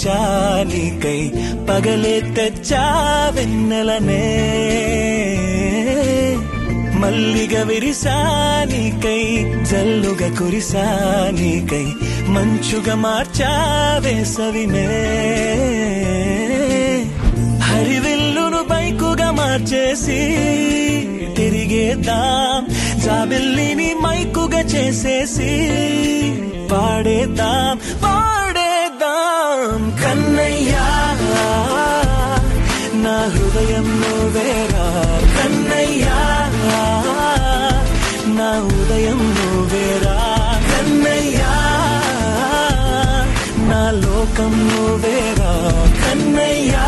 మరిచా నీకై పగలే తెచ్చా వెన్నెలనే మల్లిగా విరిసా నీకై జల్లుగా కురిసా నీకై మంచుగా మార్చా వేసవినే హరివిల్లును బైకుగా మార్చేసి తిరిగేద్దాం జాబిల్లిని మైకుగా చేసేసి పాడేద్దాం కన్నయ్యా నా హృదయం నువ్వేరా కన్నయ్యా నా ఉదయం నువ్వేరా కన్నయ్యా నా లోకం నువ్వేరా కన్నయ్యా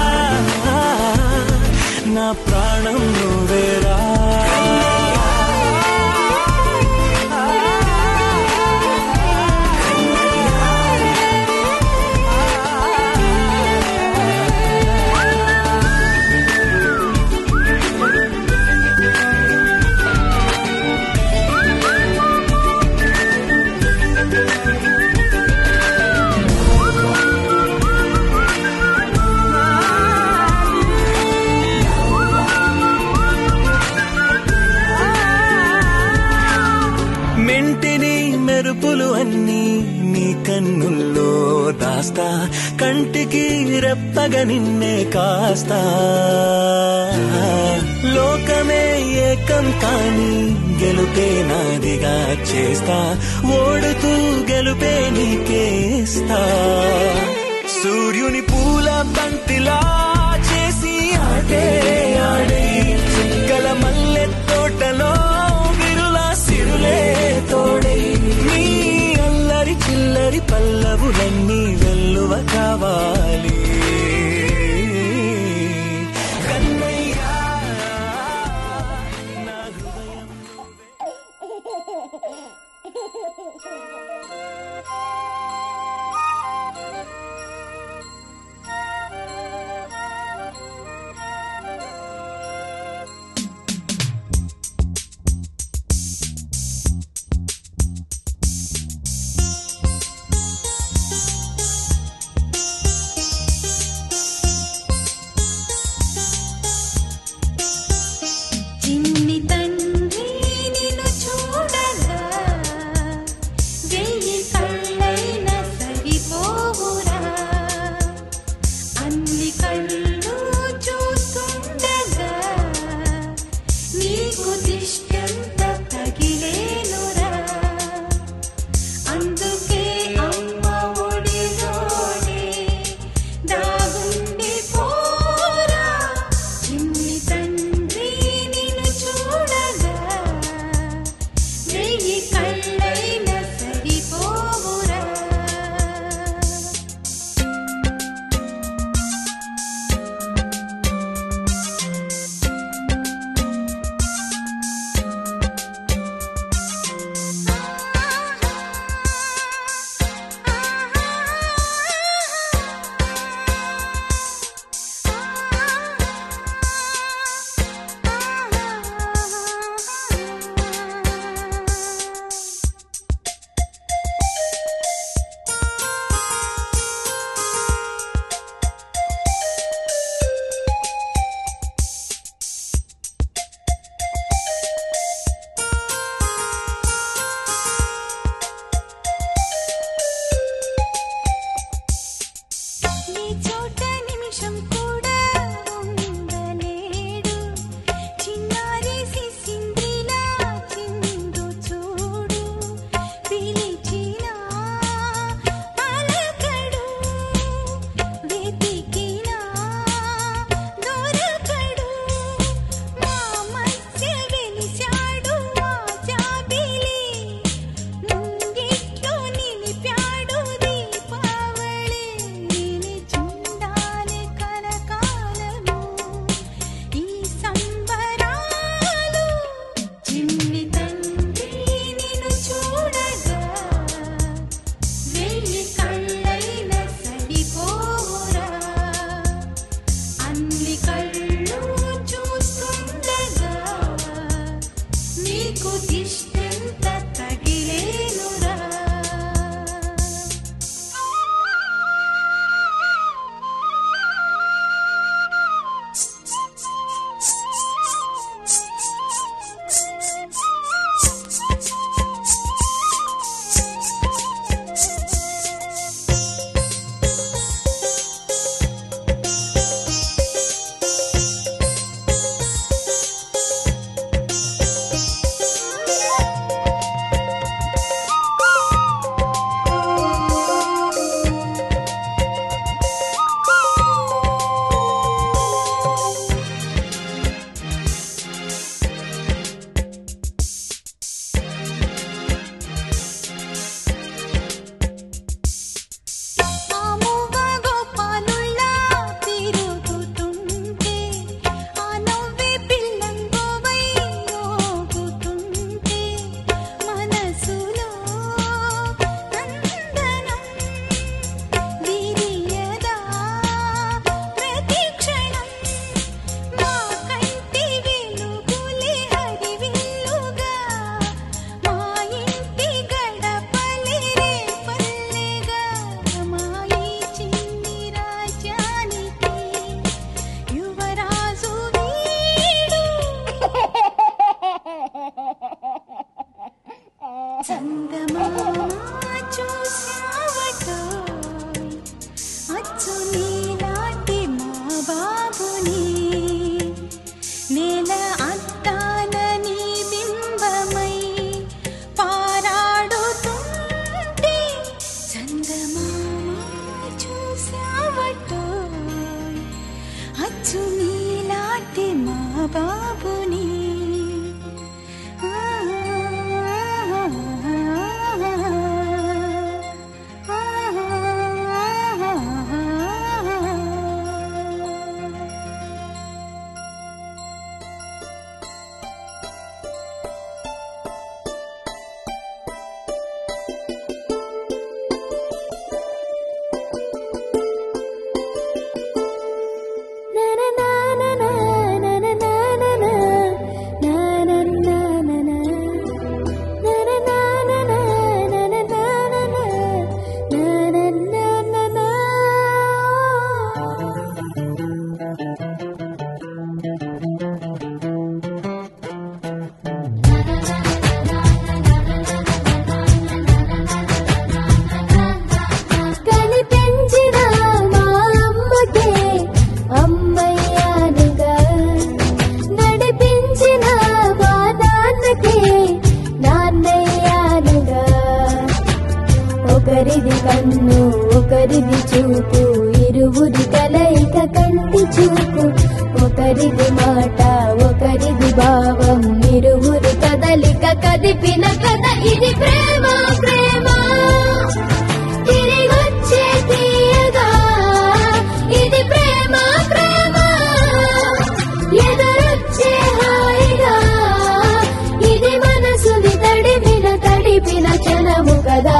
నా ప్రాణం నువ్వేరా మెంటిని మెరుపులు అన్నీ నీ కన్నుల్లో దాస్తా కంటికి రెప్పగా నిన్నే కాస్తా లోకమే ఏకం కాని గెలుపే నాదిగా చేస్తా ఓడుతూ గెలుపే నీకేస్తా సూర్యుని పూల బంతిలా చేసి ఆడే ఆడే చుక్కల మల్లె తోటలో సిరులే తోడే నీ అల్లరి చిల్లరి పల్లవులన్నీ వెల్లువ కావాలి కన్నయ్యా నా హృదయం బాబుని ఒకరిది కన్ను ఒకరిది చూపు ఇరువురి కలయిక కంటి చూపు ఒకరిది మాట ఒకరిది భావం ఇరువురి కదలిక కదిపిన కథ ఇది ప్రేమ ప్రేమ తిరిగొచ్చే తీయగా ఇది ప్రేమ ప్రేమ ఎదురొచ్చే హాయిగా ఇది మనసుని తడిపిన క్షణము కదా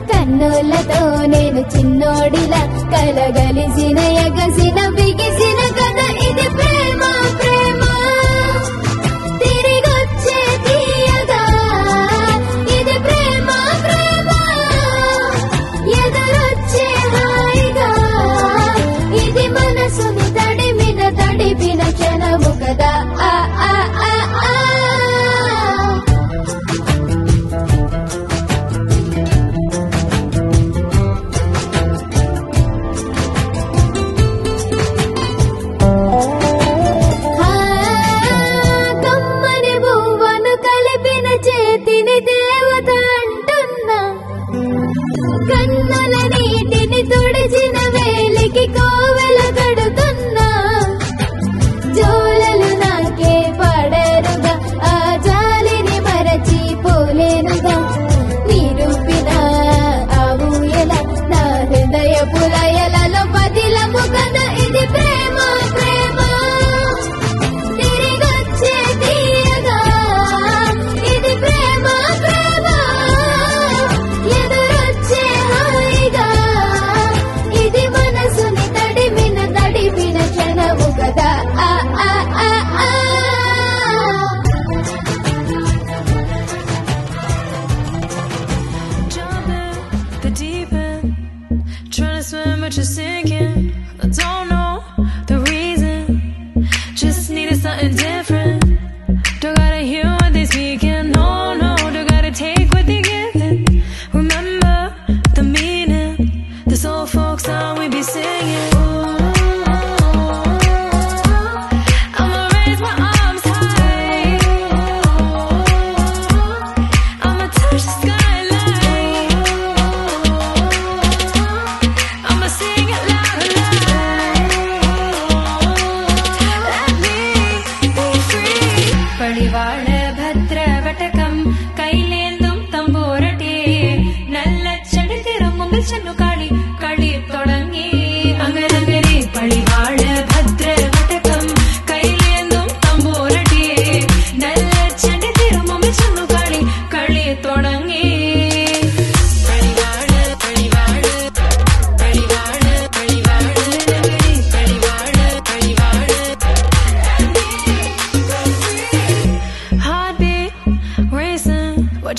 కన్నులతో నేను చిన్నోడిలా కలగలిసిన ఎగసిన బిగిసిన కథ ఇది ప్రేమ ప్రేమ తిరిగొచ్చే తీయగా ఇది ప్రేమ ప్రేమ ఎదురొచ్చే హాయిగా ఇది మనసుని తడిపిన క్షణము కదా ఆ ఆ ఆ ఆ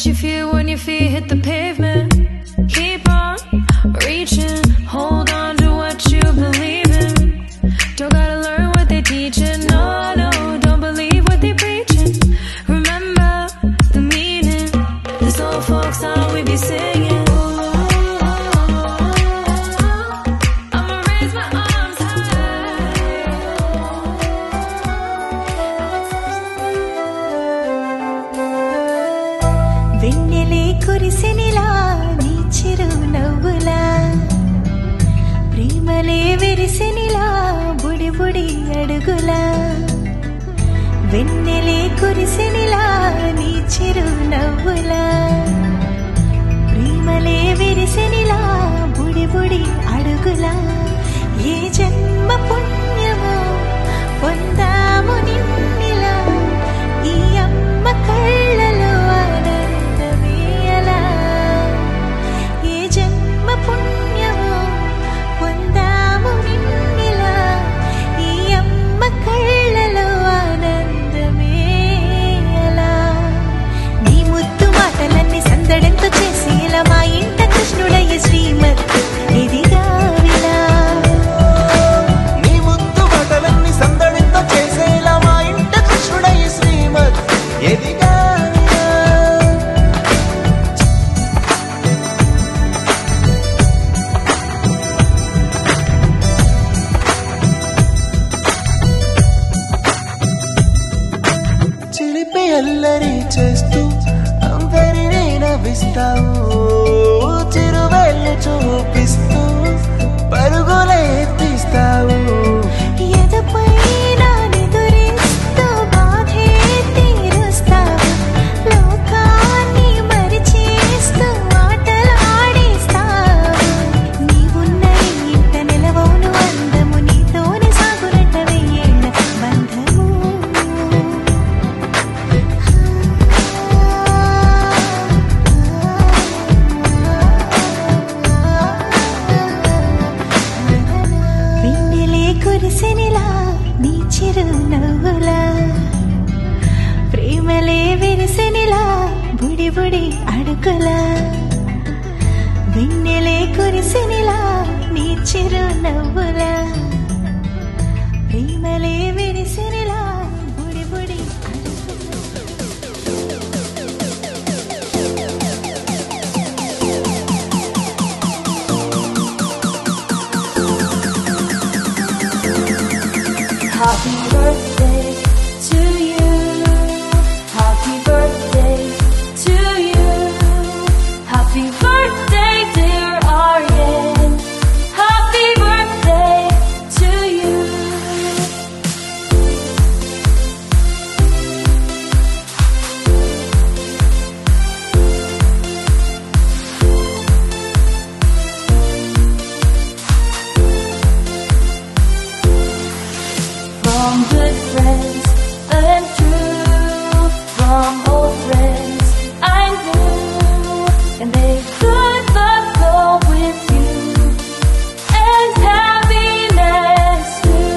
what you feel when your feet hit the pavement. Keep on reaching, hold on to what you believe in. Don't gotta learn what they teaching, no, no, don't believe what they preaching. Remember the meaning, this old folk song we be singing. I'ma raise my arms high. వెన్నెలే కురిసెనిలా నీ చిరు నవ్వులా ప్రేమలే విరిసెనిలా బుడి బుడి అడుగులా వెన్నెలే కురిసెనిలా నీ చిరు నవ్వులా ప్రేమలే విరిసెనిలా బుడి బుడి అడుగులా ఏ జన్మ పుణ్యమో పొందాము నిన్నిలా ఈ అమ్మ కళ్ళలో ఆనందమే అలా ఏ జన్మ పుణ్యమో పొందాము నిన్నిలా ఈ అమ్మ కళ్ళలో ఆనందమే అలా నీ ముద్దు మాటలన్నీ సందడంతో చేసి ఇలా మా ఇంట కృష్ణుడయ్య శ్రీమత్ ఇదిగా విలా నీ ముద్దు మాటలన్నీ సందడితో చేసేలా మా ఇంట కృష్ణుడయ్య శ్రీమత్ ఎదిగా చిలిపి అల్లరి చేస్తూ అందరినీ నవ్విస్తావు చిరువేళ్ళు చూపిస్తూ పరుగులే ఎత్తిస్తావు ఎదపై నా నిదురిస్తూ బాధే తీరుస్తావు లోకాన్ని మరిచేస్తూ ఆటలాడిస్తావు నీవున్న ఇంత నిలవవును అందము నీతోనే సాగునట్ట వెయ్యేళ్ళ బంధము వెన్నెలే కురిసెనిలా నీ చిరు నవ్వులా ప్రేమలే విరిసెనిలా బుడి బుడి అడుగులా వెన్నెలే కురిసెనిలా నీ చిరు నవ్వులా ప్రేమలే విరిసెనిలా బుడి బుడి Happy birthday to you. Happy birthday to you. Happy birthday, dear Aryan. Happy birthday to you. From good friends and true, from old friends I knew, and they could not go with you, and happiness too.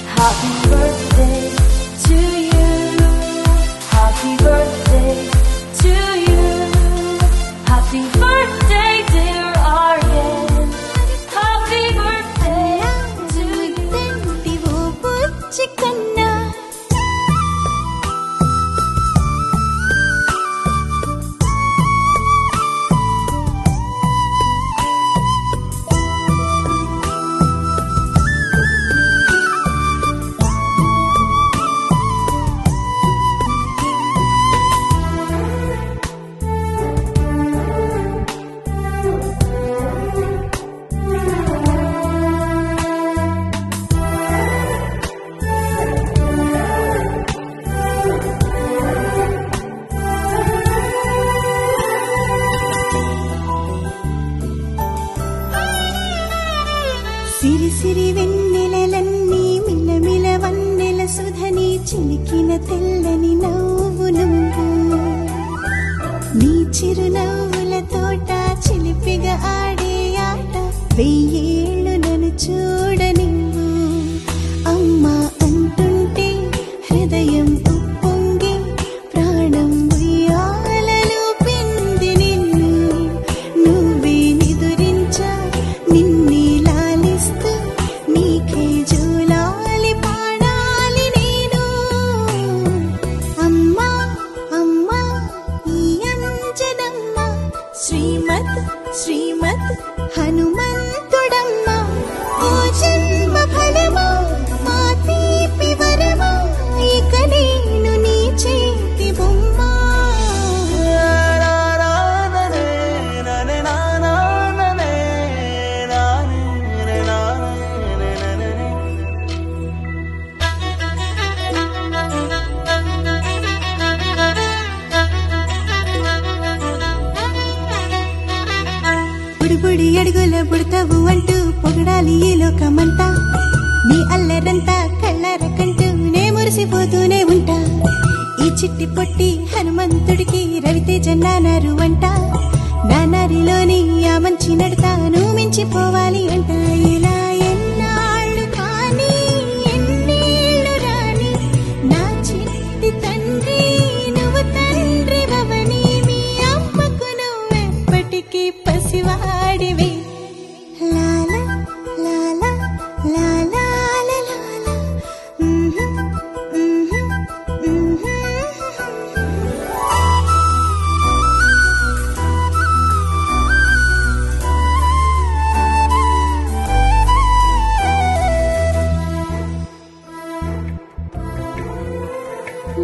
Happy birthday to you. Happy birthday to you. Happy birthday, dear Aryan. Happy birthday to you. తంటివో బుచ్చి కన్నా పుడతావు అంటూ పొగడాలి ఈ లోకమంతా నీ అల్లరంతా కళ్ళారకంటూ నే మురిసిపోతూనే ఉంటా ఈ చిట్టి పొట్టి హనుమంతుడికి రవితేజ నానారు అంట నానారిలోని ఆ మంచి నడతాను మించిపోవాలి అంట ఇలా ఎన్నాళ్ళు కానీ ఎన్నేళ్ళు రాని నా చిట్టి తండ్రి నువ్వు తండ్రి భవని మీ అమ్మకు నువ్వెప్పటికీ పసివాడివి లాలా లాలా లాలా లాలా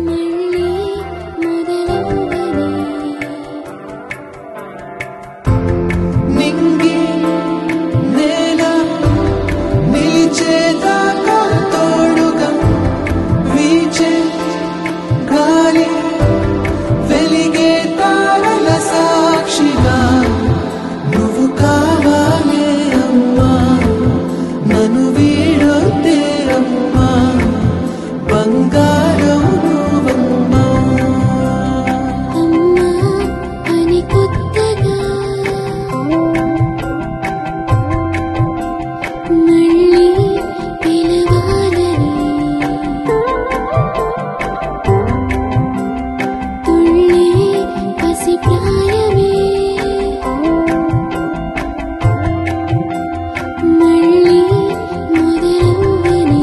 మళ్ళీ మొదలవ్వని నింగి నేల నిలిచేదాకా తోడుగా వీచే గాలి వెలిగే తారల సాక్షిగా నువ్వు కావాలే అమ్మా నన్ను వీడొద్దే అమ్మా బంగారం నువ్వమ్మా అమ్మా అని కొత్తగా మళ్ళీ పిలవాలని తుళ్ళే పసిప్రాయమే మళ్ళీ మొదలవ్వని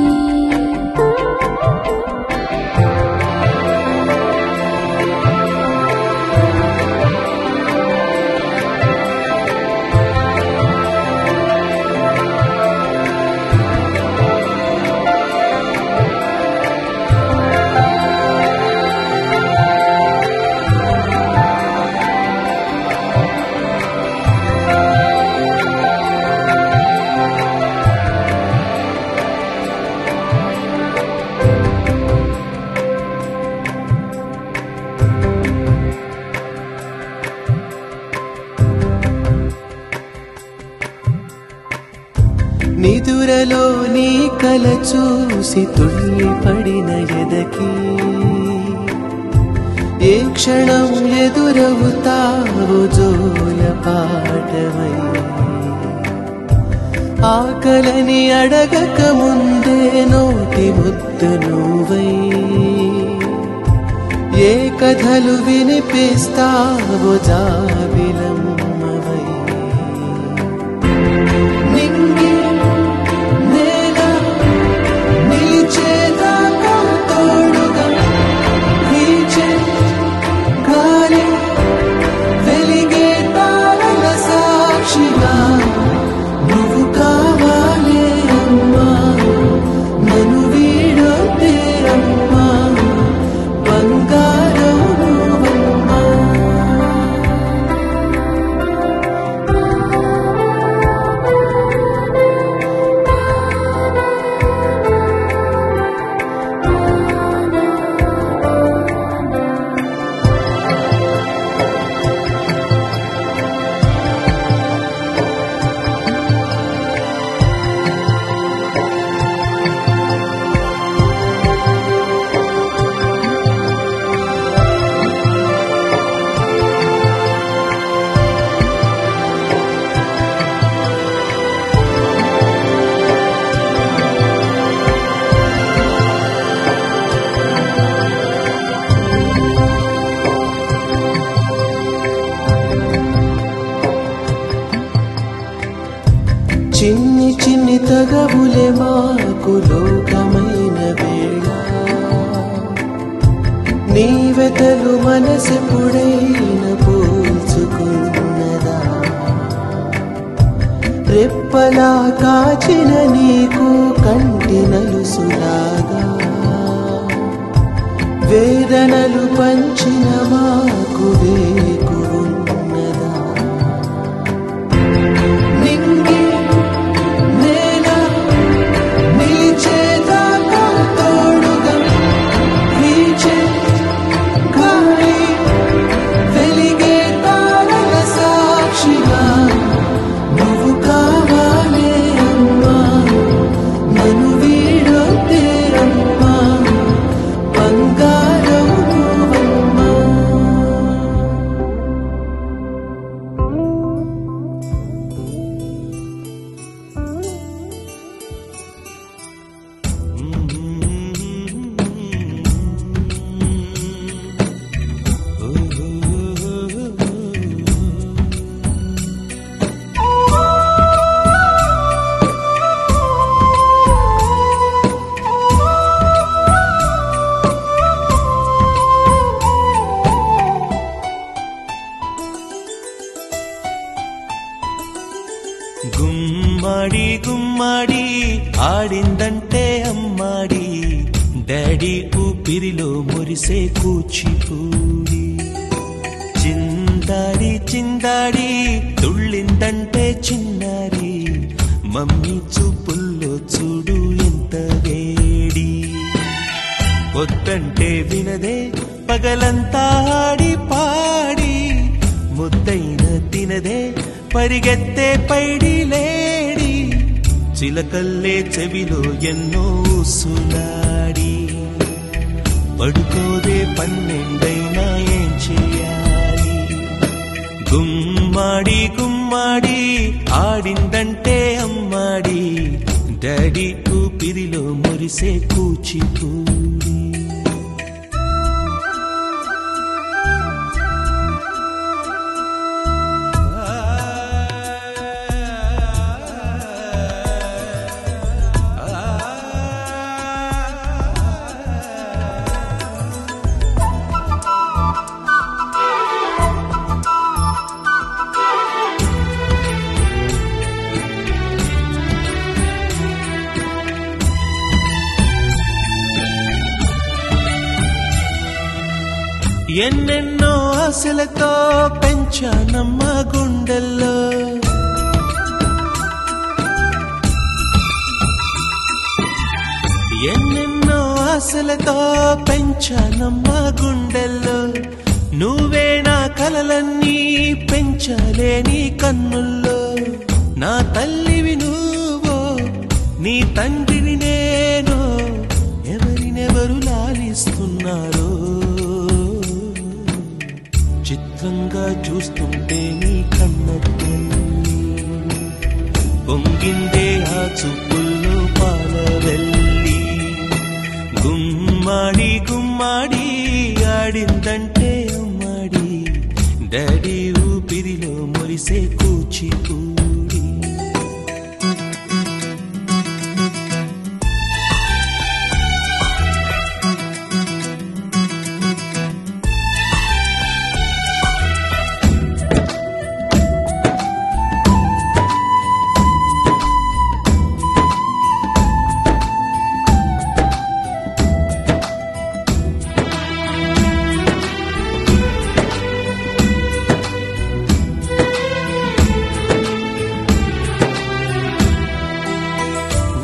నిదురలో నీ కల చూసి తుళ్ళి పడిన ఎదకి ఏ క్షణం ఎదురవుతావు జోల పాటవై ఆకలని అడగక ముందే నోటి ముద్దు నువ్వై ఏ కథలు వినిపిస్తావు జాబిలమ్మవై నింగి నేల నిలిచేదాకా తోడుగా వీచే గాలి వెలిగే తారల సాక్షిగా నువ్వు కావాలే అమ్మా నన్ను వీడొద్దే అమ్మా బంగారం నువ్వమ్మా చిన్ని చిన్ని తగవులే మాకు లోకమైన వేళ నీ వెతలు మనసెప్పుడైన పోల్చుకున్నదా రెప్పలా కాచిన నీకు కంటి నలుసులాగా వేదనలు పంచిన మాకు వేకున్నదా నింగి నేల నిలిచేదాకా తోడుగా వీచే గాలి వెలిగే తారల సాక్షిగా నువ్వు ఊపిరిలో మురిసే కూచిపూడి చిందాడి చిందాడి తుళ్ళిందంటే చిన్నారి మమ్మీ చూపుల్లో చూడు ఎంత వేడి వద్దంటే వినదే పగలంతా ఆడి పాడి ముద్దైన తినదే పరిగెత్తే పైడి లేడి చిలకల్లే చెవిలో ఎన్నో సులాడి పడుకోదే పన్నెండైనా ఏం చేయాలి గుమ్మాడి గుమ్మాడి ఆడిందంటే అమ్మాడి డాడీ ఊపిరిలో మురిసే కూచిపూడి ఎన్నెన్నో ఆశలతో పెంచానమ్మ గుండెల్లో ఎన్నెన్నో ఆశలతో పెంచానమ్మ గుండెల్లో నువ్వే నా కలలన్నీ పెంచాలే నీ కన్నుల్లో నా తల్లివి నువ్వో నీ తండ్రిని నేను ఎవరినెవరు లాలిస్తున్నారో చిత్రంగా చూస్తుంటే నీ కన్నట్టు పొంగిందే ఆ చూపుల్లో పాలవెల్లి గుమ్మాడి గుమ్మాడి ఆడిందంటే అమ్మాడి డాడీ ఊపిరిలో మురిసే కూచిపూడి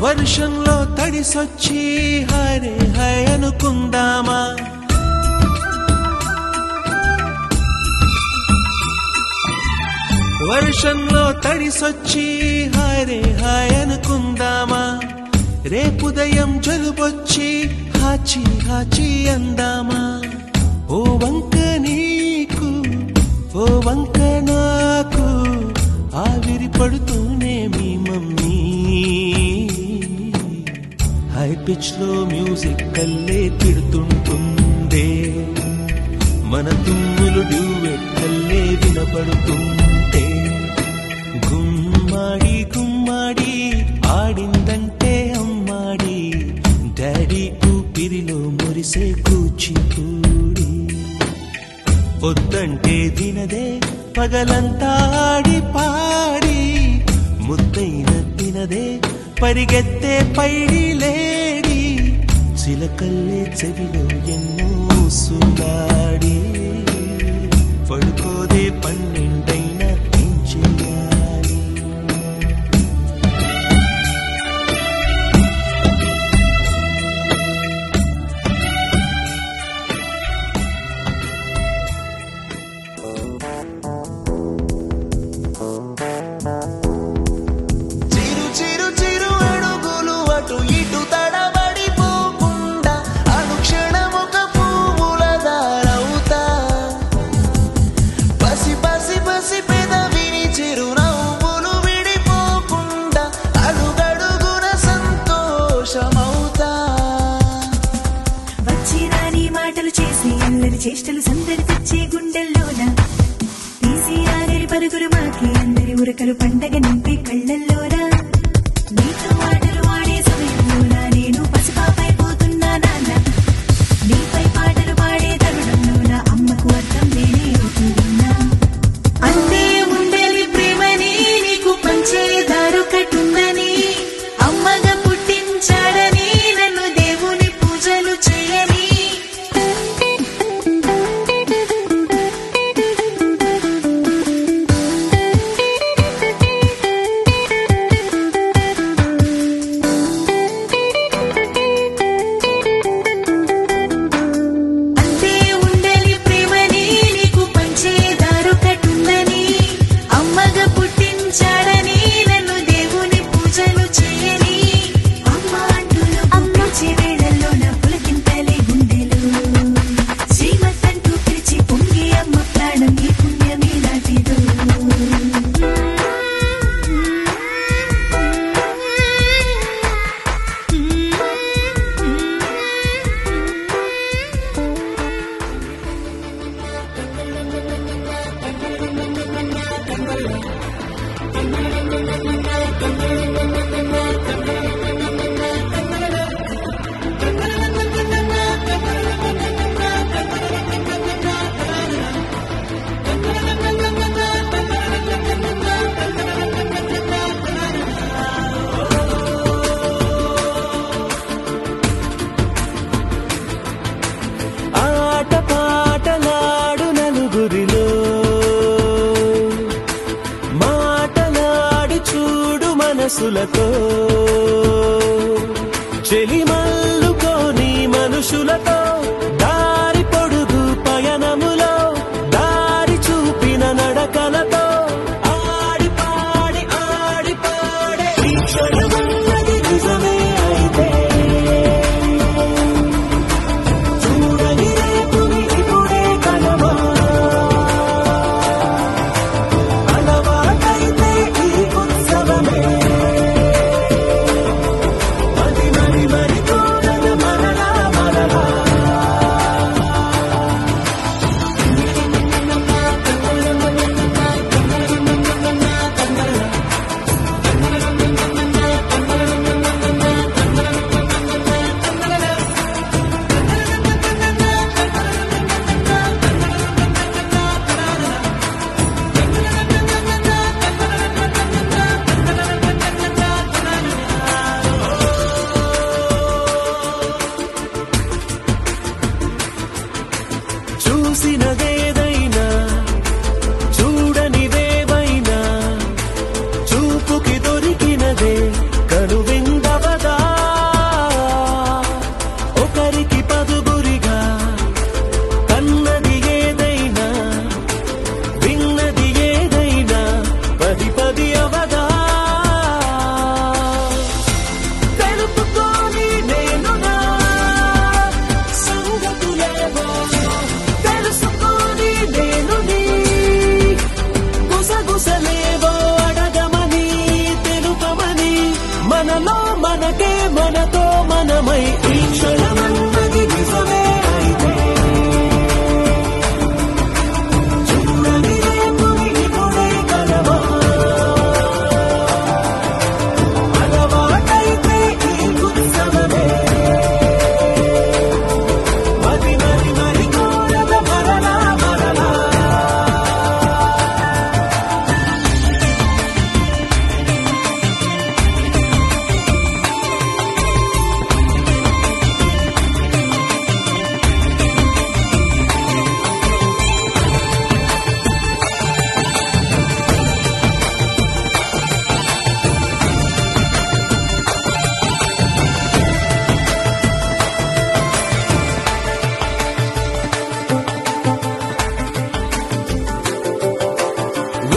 వర్షంలో తడిసొచ్చి హరే హై అనుకుందామా వర్షంలో తడిసొచ్చి హరే హై అనుకుందామా రేపుదయం జలుబొచ్చి హాచి హాచి అందామా ఓ వంక నీకు ఓ వంక నాకు ఆవిరి పడుతూనే మీ మమ్మీ హై పిచ్ లో మ్యూజిక్ కల్లే తిడుతుంటుందే మన తుమ్ములు డ్యూయెట్ కల్లే వినపడుతుంటే గుమ్మాడి గుమ్మాడి ఆడిందంటే అమ్మాడి డాడీ ఊపిరిలో మురిసే కూచిపూడి వద్దంటే వినదే పగలంతా ఆడి పాడి ముద్దైన తినదే పరిగెత్తే పైడి లేడి చిలకల్లే చెవిలో ఎన్నో సులాడి పడుకోదే పన్నెండైనా ఏం చేయాలి చేష్టలు సందడి తెచ్చే గుండెల్లోన తీసి ఆగరి పరుగులు మాకి అందరి ఉరకలు పండగ నింపే కళ్ళల్లోనా నీతో ఆటలు ఆడే సమయంలోన నేను పసిపాపైపోతున్నా నాన్న నీపై పాటలు పాడే తరుణంలోన అమ్మకు అర్థం లేనే అవుతున్నా అంతే ఉండేది ప్రేమని నీకు పంచే దారొకటుందని అమ్మగా పుట్టించాడని నన్ను దేవుని పూజలు చేయని మనసులతో చెలిమల్లుకోని మనుషులతో దారి పొడుగు పయనములో దారి చూపిన నడకలతో ఆడి పాడి ఈ క్షణమన్నది నిజమే అయితే చూడని రేపుని ఇప్పుడే కలవా అలవాటైతే ఈ ఉత్సవమే మరి కోరన మరలా మరలా చూసినదేదైనా చూడనిదేవైనా చూపుకి దొరికినదే కనువిందవదా ఒకరికి పదుగురిగా కన్నది ఏదైనా విన్నది ఏదైనా పది పది అవదా తెలుపుకోని నేను నా సంగతులేవో తెలుసుకొని నేను నీ గుసగుసలేవో అడగమని తెలుపమని మనలో మనకే మనతో మనమై ఈ క్షణమన్నది నిజమే అయితే చూడని రేపుని ఇప్పుడే కలవా అలవాటైతే ఈ ఉత్సవమే మరి కోరద మరలా మరలా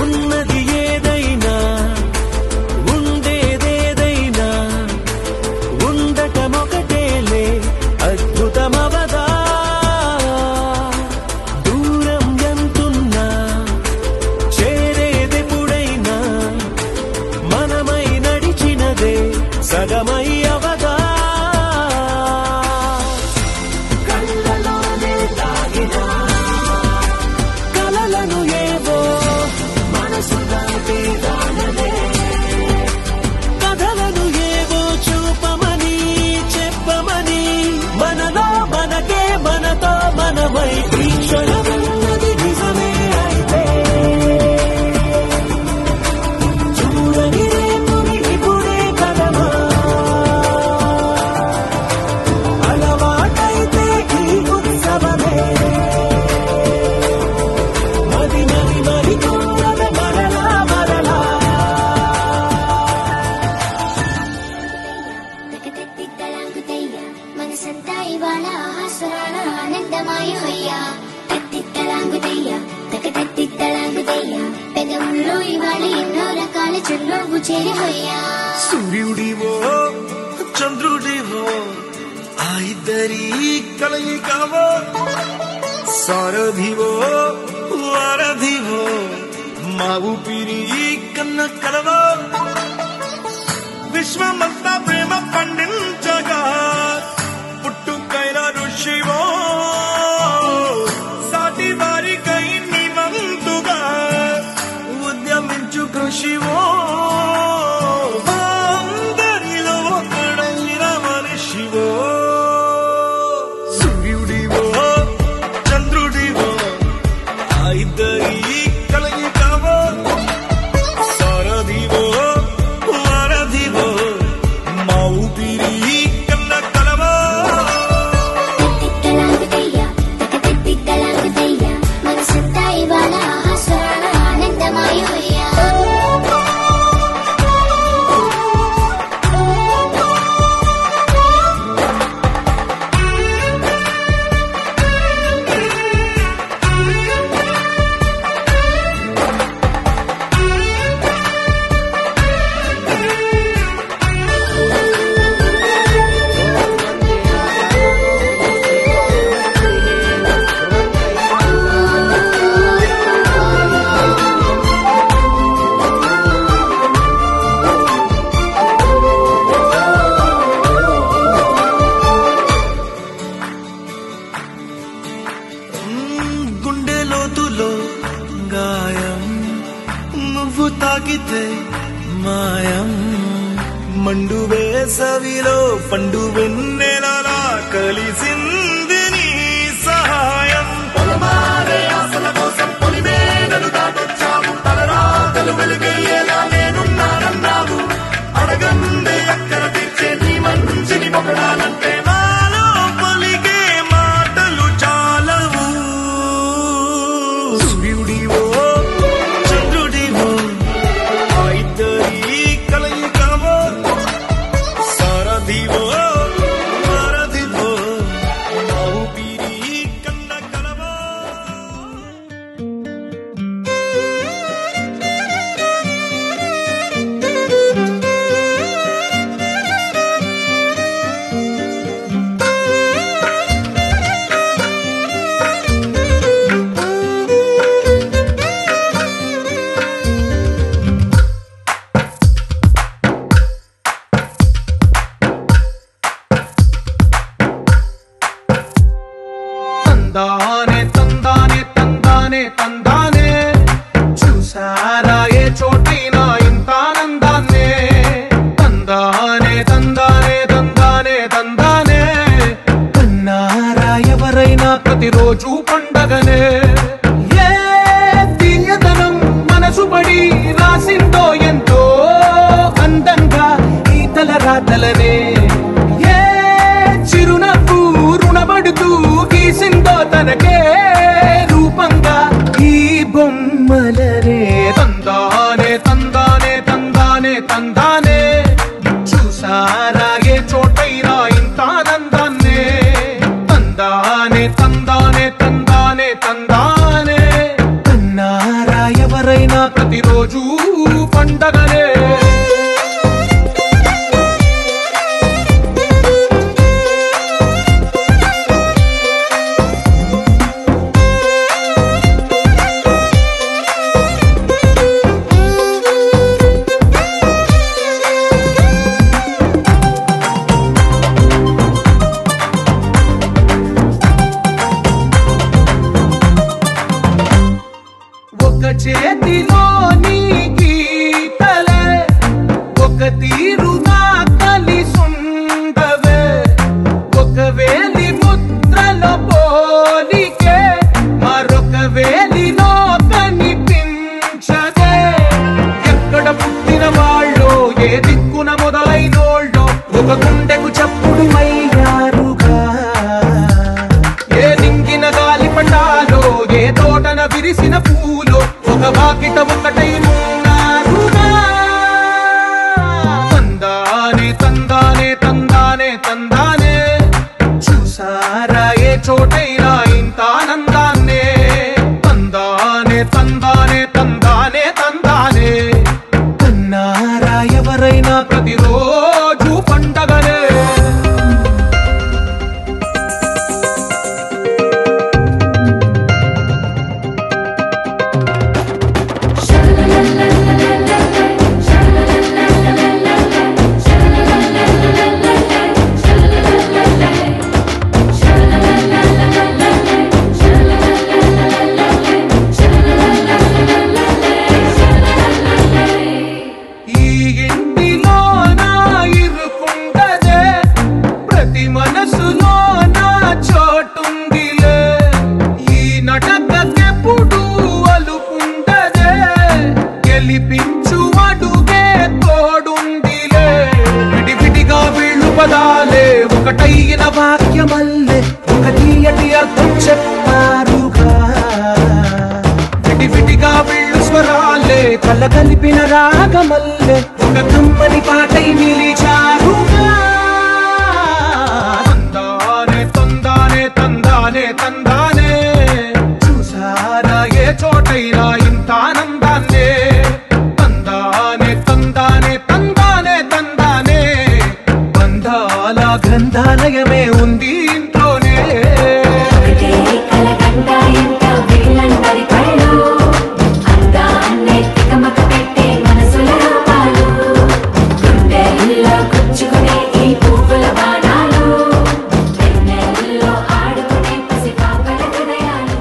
ఉన్నది ఏదైనా ఉండేదేదైనా ఉండటమొకటేలే అద్భుతమవదా దూరం ఎంతున్నా చేరేదెప్పుడైనా మనమై నడిచినదే సగమై అవదా కళ్ళలోనే దాగిన కలలను ఏవో మనసు దాటి రానదే కథలను ఏవో చూపమని చెప్పమని మనలో మనకే మనతో మనమై ఈ క్షణమన్నది నిజమే అయితే చూడని రేపుని ఇప్పుడే కలవా అలవాటైతే ఈ ఉత్సవమే మరి కోరద మరలా మరలా తగతిత్తలాంగుతయ్య మనసంతా ఇవాళ ఆస్వరాల ఆనందమాయ హయ్యా తత్తిత్తలాంగుతయ్య తగతిత్తలాంగుతయ్య పెదవుల్లో ఇవాళ ఎన్నో రకాల చిరునవ్వు చేరి హయ్యా సూర్యుడివో చంద్రుడివో ఆ ఇద్దరి కలయికవో సారథివో వారధివో మా ఊపిరి కన్న కలవో విశ్వమంతా ప్రేమ పండించగా పుట్టుకైన ఋషివో సాటి వారికై నివంతుగా ఉద్యమించు కృషివో అందరిలో ఒకడైన మనిషివో సూర్యుడివో చంద్రుడివో ఆ ఇద్దరి కలయికవో సారథివో వారధివో మా ఊపిరి కన్న కల తాకితే మాయం మండు వేసవిలో పండు వెన్నెలలా కలిసింది నీ సహాయం పొలమారే ఆశల కోసం పొలిమేనలు దాటొచ్చావు తలరాతలు వెలుగయ్యేలా నేనున్నానన్నావు అడగందే అక్కర తీర్చే నీ మంచిని పొగడాలంటే నాలో పలికే మాటలు చాలవు సూర్యుడివో చంద్రుడివో ఆ ఇద్దరి కలయికవో సారథివో వారధివో నా ఊపిరి కన్న కలవో తందానే తందానే తందానే తందానే చూసారా ఏ చోటైనా ఇంత ఆనందాన్నే తందానే తందానే తందానే తందానే కన్నారా ఎవరైనా ప్రతిరోజు పండగనే ఏ తీయదనం మనసు పడి రాసిందో ఎంతో అందంగా ఈ తల రాతలనే ఏ చిరునవ్వు రుణపడుతూ గీసిందో తనకే రూపంగా ఈ బొమ్మలనే తందానే తందానే తందానే తందానే చూసారా ఏ చోటైనా ఇంత ఆనందాన్నే తందానే తందానే తందానే తందానే కన్నారా ఎవరైనా ప్రతిరోజు పండగనే ఒక చేతిలో నీ గీతలే ఒక తీరుగా కలిసుండవే ఒక వేలి ముద్రలో పోలికే మరొక వేలిలో కనిపించదే ఎక్కడ పుట్టిన వాళ్ళో ఏ దిక్కున మొదలైనోళ్ళో ఒక గుండెకు చప్పుడు మయ్యారుగా ఏ నింగిన గాలి పటాలో ఏ తోటన విరిసిన పూలో ఒక వాకిట ఒకటై ఉన్నారుగా తందానే తందానే తందానే తందానే చూసారా ఏ చోటైనా ఇంత ఆనందాన్నే తందానే తందానే తందానే తందానే కన్నారా ఎవరైనా ప్రతిరోజు పండగనే ఈ ఇంటిలో నా ఇరుకుండదే ప్రతి మనసులో నా చోటుందిలే ఈ నటకెప్పుడు అలుకుండదే గెలిపించు అడుగే తోడుందిలే విడివిడిగా వీళ్ళు పదాలే ఒకటైన వాక్యమల్లే ఒక తీయటి అర్థం చెప్పారుగా విడివిడిగా వీళ్ళు స్వరాలే కల కలిపిన రాగమల్లే ఒక కమ్మని పాటై నిలిచారుగా తందానే తందానే తందానే తందానే చూసారా ఏ చోటైనా ఇంత ఆనందాన్నే తందానే తందానే తందానే తందానే బంధాల గ్రంథాలయమే ఉంది ఇంట్లోనే ఒకటే కలకండ ఎంత వీళ్ళందరి కళ్ళు అందాన్నే తికమక పెట్టే మనసుల రూపాలు గుండెల్లో గుచ్చుకునే ఈ పువ్వుల బాణాలు వెన్నెల్లో ఆడుకునే పసిపాపల హృదయాలు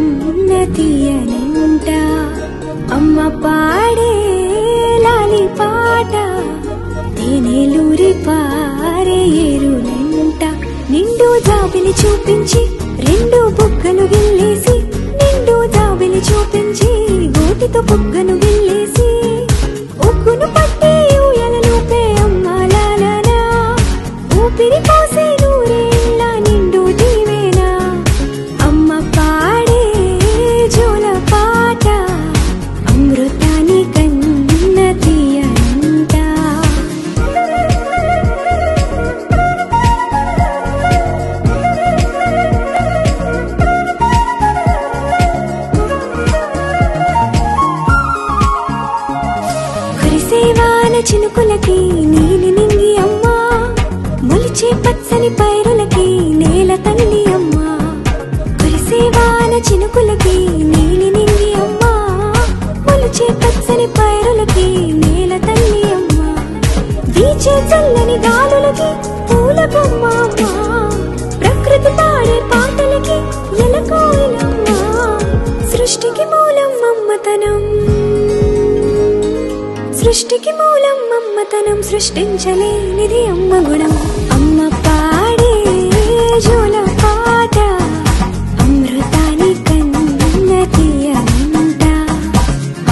కన్న తీయనంట అమ్మ పాడే లాలి పాట తేనెలూరి పారే ఏరునంట నిండు జాబిలి చూపించి రెండు బుగ్గలు గిల్లేసి నిండు జాబిలి చూపించి గోటితో బుగ్గను గిల్లేసి ఉగ్గును పట్టి ఊయలలోపే అమ్మ లాలనా ఊపిరి పోసే నూరేళ్ళ నిండు దీవేనా అమ్మ పాడే జోల పాట అమృతాని కన్న తీయంట కురిసేవాన చినుకులకి నీలి నింగి అమ్మా మొలిచే పచ్చని పైరులకి నేల తల్లి అమ్మా కురిసేవాన చినుకులకి నీలి నింగి అమ్మా మొలిచే పచ్చని పైరులకి నేల తల్లి అమ్మా వీచే చల్లని గాలులకి పూల బొమ్మ అమ్మా ప్రకృతి పాడే పాటలకి ఎలకోయిలమ్మా సృష్టికి మూలం మమ్మతనం సృష్టికి మూలం మమ్మతనం సృష్టించలేనిది అమ్మ గుణం అమ్మ పాడే జోల పాట అమృతాని కన్న తీయనంట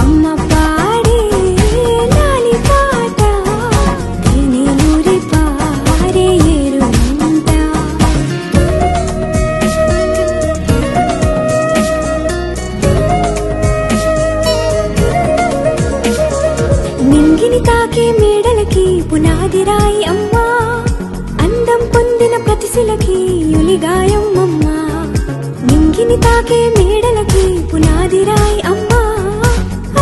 అమ్మ పాడే లాలి పాట తేనెలూరి పారే ఏరునంట నింగిని తాకే మేడలకి పునాది రాయి అమ్మా అందం పొందిన ప్రతిశిలకి యులిగాయం అమ్మా నింగిని తాకే మేడలకి పునాది రాయి అమ్మా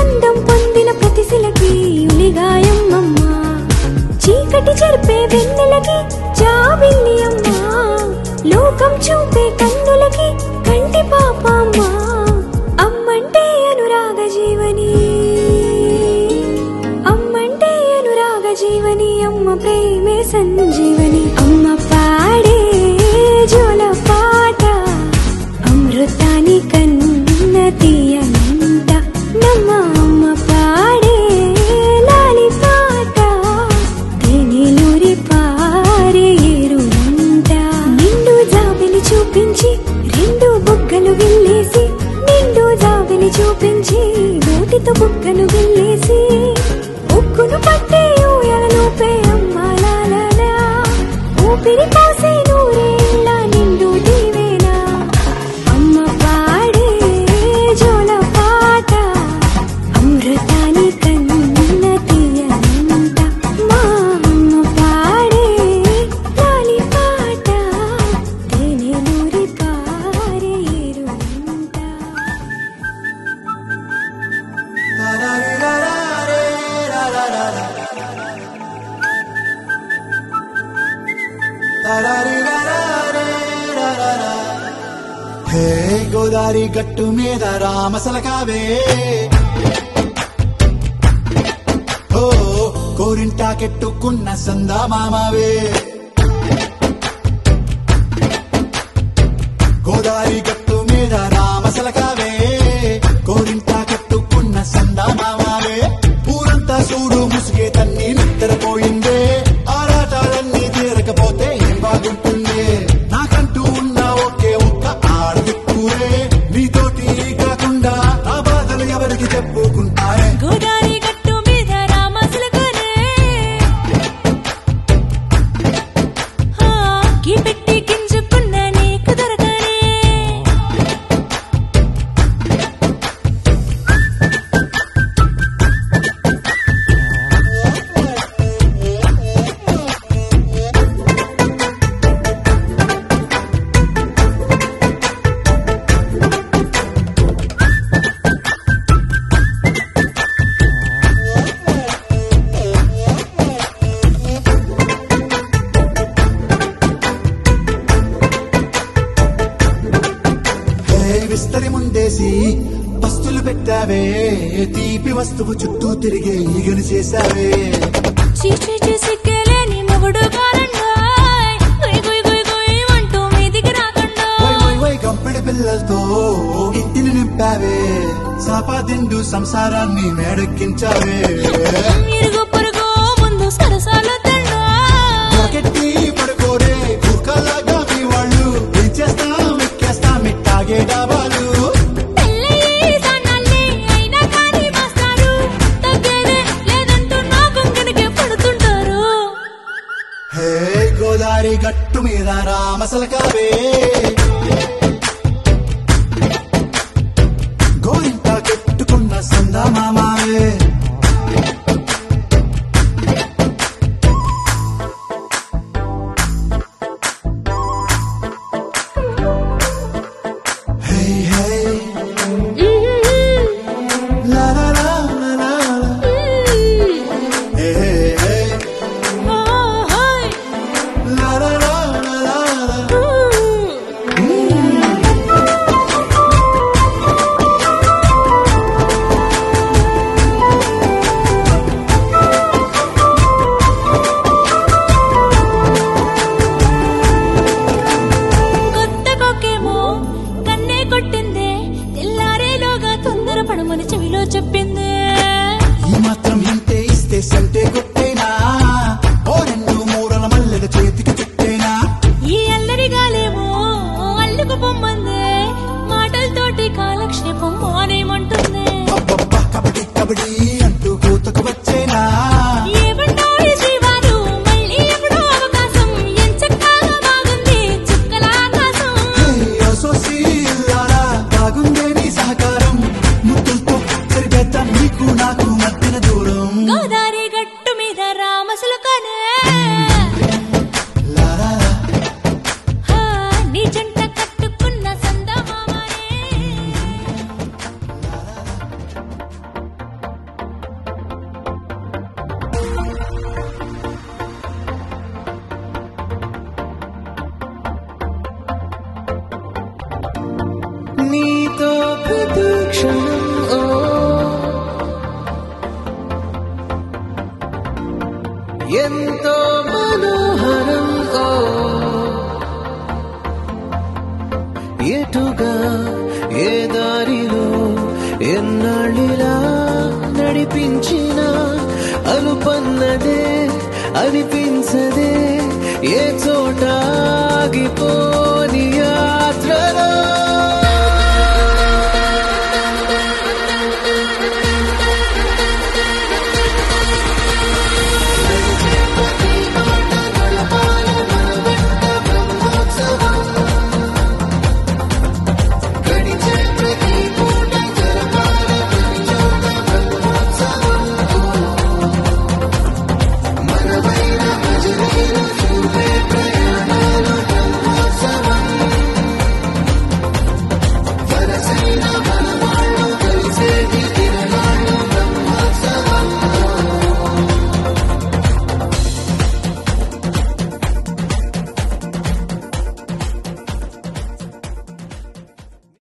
అందం పొందిన ప్రతిశిలకి యులిగాయం అమ్మా చీకటి చెరిపే వెన్నెలకి జాబిల్లి అమ్మా లోకం చూపే కన్నులకి కంటి పాప అమ్మా అమ్మంటే అనురాగ జీవని అమ్మంటే అనురాగ జీవని అమ్మ ప్రేమే సంజీవని అమ్మ పాడే జోల పాట అమృతాని కన్న తీయనంట నమ్మ అమ్మ పాడే లాలి పాట తేనెలూరి పారే ఏరునంట నిండు జాబిలి చూపించి రెండు బుగ్గలు గిల్లేసి నిండు జాబిలి చూపించి గోటితో బుగ్గను గిల్లేసి ఉక్కును పట్టి ఊయలలోపే అమ్మ లాలనా ఊపిరి పోసే నూరేళ్ళ నిండు దీవేనా అమ్మ పాడే జోల పాట అమృతాని కన్న తీయనంట మా అమ్మ పాడే లాలి పాట తేనెలూరి పారే ఏరునంట హే గోదారి గట్టు మీద రామసలకావే ఓ కోరింటాకెట్టుకున్న సందా మామావే గోదారి గట్టు మీద రామసలకావే కోరింటాకెట్టుకున్న సందా మామావే ఊరంతా చూడు ముసుగే తన్ని నిద్రపోయిందే ఆరాటాలన్నీ తీరకపోతే ఏం బాగుంటుంది నాకంటూ ఉన్న ఒకే ఒక్క ఆడదిక్కురే నీతోటి కాకుండా నా బాధలు ఎవరికి చెప్పుకుంటారే గోదారి గట్టు మీద రామసులకనే కీ పెట్టి గింజుకున్న నీకు దొరకనే విస్తరి ముందేసి పస్తులు పెట్టావే తీపి వస్తువు చుట్టూ తిరిగే ఈగను చేశావే చీచి సిగ్గలేని మొగుడు కారండాయ్ గుయ్ గుయ్ గుయ్ గుయ్ అంటూ మీదికి రాకండాయ్ వై గంపె గుప్పెడి పిల్లలతో ఇంటిని నింపావే సాపాదిండు సంసారాన్ని మేడెక్కించావే ఇరుగు పొరుగు ముందు సరసాల తండా రాకెట్టి పడుకోరే కుక్కలాగా మీ వాళ్ళు ఇచ్చేస్తాం ఎక్కేస్తాం ఇట్టాగే డాబాలు పెళ్ళయ్యి సన్నాళ్ళే అయినా కానీ మాస్తారు తగ్గేదే లేదంటూ నా కొంగనికే పడుతుంటారు హే గోదారి గట్టు మీద రామసలకావే గోరింట కట్టుకున్న సందా మామావే హే హే లా లా లా లా లా హే హే లా లా లా లా లా కొత్త కొక్కేమో కన్నే కొట్టిందే తెల్లారేలోగా తొందర పడమని చెవిలో చెప్పింది ఈ మాత్రం ఇంటే ఇస్తే సంటే కొట్టేనా ఓ రెండు మూరల మల్లెల చేతికి చుట్టేనా ఈ అల్లరి గాలేమో అల్లుకు పొమ్మందే మాటలతోటి కాలక్షేపం మానేమంటుంది అబ్బబ్బా కబడ్డీ కబడ్డీ అంటూ కూతకు వచ్చేనా ఏమంటారు జీవాలు మళ్ళీ ఎప్పుడో అవకాశం ఎంచక్కాగా బాగుంది చుక్కల ఆకాశం హే అసోసి ఇల్లారా బాగుందే నీ సహకారం ముద్దులతో సరిపెద్దాం నీకు నాకు మధ్యన దూరం గోదారి గట్టు మీద రామసులకనే లారా నీ జంట కట్టుకున్న సందమామనే నీతో ప్రతి క్షణం ఓ ఎంతో మనోహరం ఓ ఎటుగా ఏ దారిలో ఎన్నాళ్ళిలా నడిపించిన అనుపన్నదే అనిపించదే ఏ చోట ఆగిపోని యాత్రలో